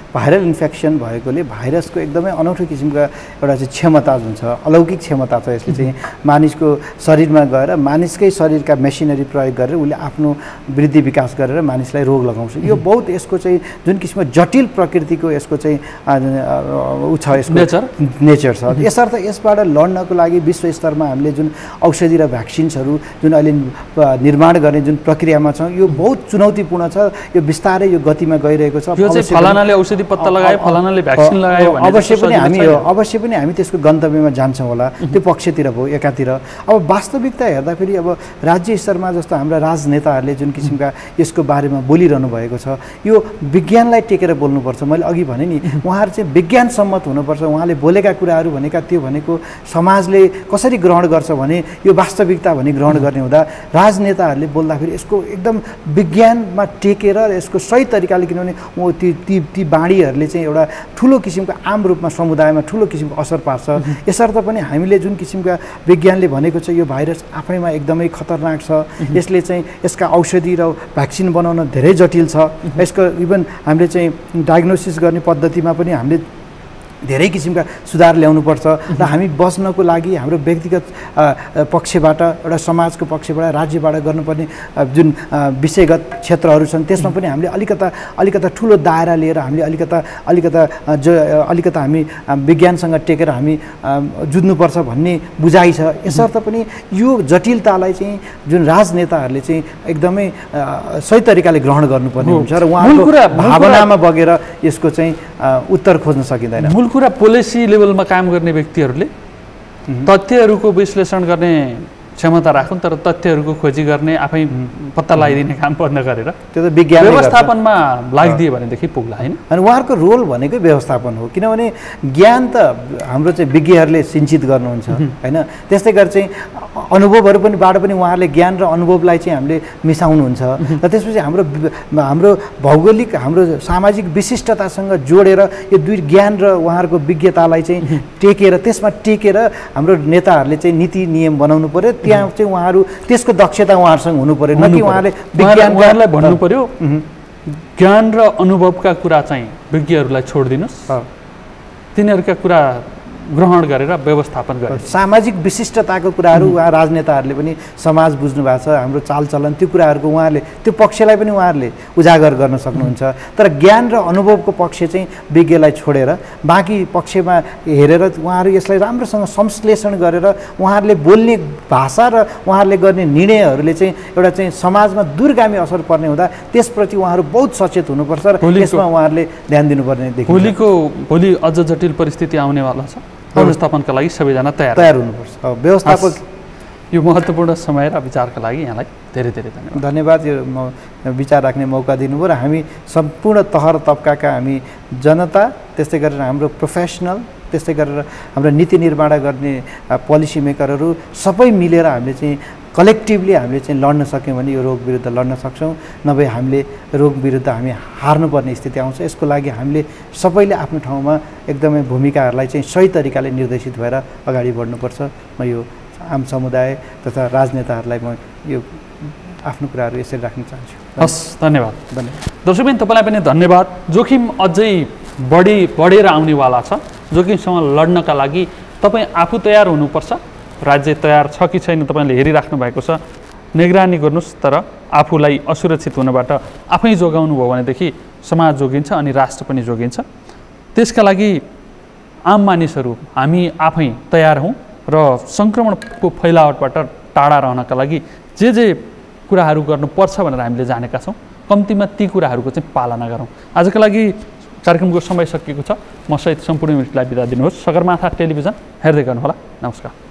भाइरल इन्फेक्सन भएकोले भाइरसको एकदमै अनौठो किसिमका एउटा चाहिँ क्षमता जुन छ, अलौकिक क्षमता छ। यसले चाहिँ मानिसको शरीरमा गएर मानिसकै शरीरका मेसिनरी प्रयोग गरेर उसले आफ्नो वृद्धि विकास गरेर मानिसलाई रोग लगाउँछ। यो बहुत यसको चाहिँ जुन किसिमको जटिल प्रकृतिको यसको चाहिँ ऊ छ, यसको नेचर छ। यसर्थ यसबाट लड्नको लागि विश्व स्तरमा हामीले जुन औषधि र भ्याक्सिन्सहरू जुन अहिले निर्माण गर्ने जुन प्रक्रियामा छौँ यो बहुत चुनौतीपूर्ण छ। यो बिस्तारै यो गतिमा गइरहेको छ। फलानाले औषधि पत्ता लगायो, फलानाले भ्याक्सिन लगायो भने अवश्य पनि हामी त्यसको गन्तव्यमा जान्छौँ होला, त्यो पक्षतिर भयो एकातिर। अब वास्तविकता हेर्दाखेरि अब राज्य स्तरमा जस्तो हाम्रा राजनेताहरूले जुन किसिमका यसको बारेमा बोलिरहनु भएको छ यो विज्ञानलाई टेकेर बोल्नुपर्छ। मैले अघि भने नि उहाँहरू चाहिँ विज्ञान सम्मत हुनुपर्छ। उहाँले बोलेका कुराहरू भनेका त्यो भनेको समाजले कसरी ग्रहण गर्छ भने यो वास्तविकता भने ग्रहण गर्ने हुँदा राजनेताहरूले बोल्दाखेरि यसको एकदम विज्ञानमा टेकेर यसको सही तरिकाले, किनभने ती बाणीहरूले चाहिँ एउटा ठुलो किसिमको आम रूपमा समुदायमा ठुलो किसिमको असर पार्छ। यसर्थ पनि हामीले जुन किसिमका विज्ञानले भनेको छ यो भाइरस आफैमा एकदमै खतरनाक छ, यसले चाहिँ यसका औषधि र भ्याक्सिन बनाउन धेरै जटिल छ, यसको इभन हामीले चाहिँ डायग्नोसिस गर्ने पद्धतिमा पनि हामीले धेरै किसिमका सुधार ल्याउनुपर्छ र हामी बस्नको लागि हाम्रो व्यक्तिगत पक्षबाट एउटा समाजको पक्षबाट राज्यबाट गर्नुपर्ने जुन विषयगत क्षेत्रहरू छन् त्यसमा पनि हामीले अलिकता ठुलो दायरा लिएर हामीले अलिकता हामी विज्ञानसँग टेकेर हामी जुझ्नुपर्छ भन्ने बुझाइ छ। यसर्थ पनि यो जटिलतालाई चाहिँ जुन राजनेताहरूले चाहिँ एकदमै सही तरिकाले ग्रहण गर्नुपर्ने हुन्छ र उहाँको भावनामा बगेर यसको चाहिँ उत्तर खोज्न सकिँदैन। मूल कुरा पोलिसी लेभलमा काम गर्ने व्यक्तिहरूले तथ्यहरूको विश्लेषण गर्ने क्षमता राखुन्, तर तथ्यहरूको खोजी गर्ने आफै पत्ता लगाइदिने काम बन्द गरेर त्यो त विज्ञान व्यवस्थापनमा लागिदियो भनेदेखि पुग्ला होइन। अनि उहाँहरूको रोल भनेकै व्यवस्थापन हो, किनभने ज्ञान त हाम्रो चाहिँ विज्ञहरूले सिन्चित गर्नुहुन्छ होइन। त्यस्तै गरी चाहिँ अनुभवहरू पनि बाट पनि उहाँहरूले ज्ञान र अनुभवलाई चाहिँ हामीले मिसाउनुहुन्छ र त्यसपछि हाम्रो भौगोलिक हाम्रो सामाजिक विशिष्टतासँग जोडेर यो दुई ज्ञान र उहाँहरूको विज्ञतालाई चाहिँ त्यसमा टेकेर हाम्रो नेताहरूले चाहिँ नीति नियम बनाउनु पर्यो। त्यहाँ चाहिँ उहाँहरू त्यसको दक्षता उहाँहरूसँग हुनु पर्यो, न कि उहाँले विज्ञानलाई भन्नु पर्यो ज्ञान र अनुभवका कुरा चाहिँ विज्ञहरूलाई छोडिदिनुहोस्, तिनीहरूका कुरा ग्रहण गरेर व्यवस्थापन गरे। सामाजिक विशिष्टताको कुराहरू उहाँ राजनेताहरूले पनि समाज बुझ्नु भएको छ, हाम्रो चालचलन त्यो कुराहरूको उहाँहरूले त्यो पक्षलाई पनि उहाँहरूले उजागर गर्न सक्नुहुन्छ। तर ज्ञान र अनुभवको पक्ष चाहिँ विज्ञलाई छोडेर बाँकी पक्षमा हेरेर उहाँहरू यसलाई राम्रोसँग संश्लेषण गरेर उहाँहरूले बोल्ने भाषा र उहाँहरूले गर्ने निर्णयहरूले चाहिँ एउटा चाहिँ समाजमा दूरगामी असर पर्ने हुँदा त्यसप्रति उहाँहरू बहुत सचेत हुनुपर्छ र यसमा उहाँहरूले ध्यान दिनुपर्ने देखिन्छ। भोलि अझ जटिल परिस्थिति आउनेवाला छ, व्यवस्थापनका लागि सबैजना तयार हुनुपर्छ। व्यवस्थापक यो महत्त्वपूर्ण समय र विचारका लागि यहाँलाई धेरै धेरै धन्यवाद। यो विचार राख्ने मौका दिनुभयो र हामी सम्पूर्ण तह र तबकाका हामी जनता, त्यस्तै गरेर हाम्रो प्रोफेसनल, त्यस्तै गरेर हाम्रो नीति निर्माण गर्ने पोलिसी मेकरहरू सबै मिलेर हामीले चाहिँ कलेक्टिभली हामीले चाहिँ लड्न सक्यौँ भने यो रोग विरुद्ध लड्न सक्छौँ, नभए हामीले रोग विरुद्ध हामी हार्नुपर्ने स्थिति आउँछ। यसको लागि हामीले सबैले आफ्नो ठाउँमा एकदमै भूमिकाहरूलाई चाहिँ सही तरिकाले निर्देशित भएर अगाडि बढ्नुपर्छ। म यो आम समुदाय तथा राजनेताहरूलाई म यो आफ्नो कुराहरू यसरी राख्न चाहन्छु। हस्, धन्यवाद। दर्शकबिन तपाईँलाई पनि धन्यवाद। जोखिम अझै बढेर आउनेवाला छ। जोखिमसँग लड्नका लागि तपाईँ आफू तयार हुनुपर्छ। राज्य तयार छ कि छैन तपाईँले हेरिराख्नु भएको छ, निगरानी गर्नुहोस्। तर आफूलाई असुरक्षित हुनबाट आफै जोगाउनु भयो भनेदेखि समाज जोगिन्छ अनि राष्ट्र पनि जोगिन्छ। त्यसका लागि आम मानिसहरू हामी आफै तयार हौँ र सङ्क्रमणको फैलावटबाट टाढा रहनका लागि जे कुराहरू गर्नुपर्छ भनेर हामीले जानेका छौँ, कम्तीमा ती कुराहरूको चाहिँ पालना गरौँ। आजका लागि कार्यक्रमको समय सकिएको छ। म सहित सम्पूर्ण मित्रलाई बिदा दिनुहोस्। सगरमाथा टेलिभिजन हेर्दै गर्नुहोला। नमस्कार।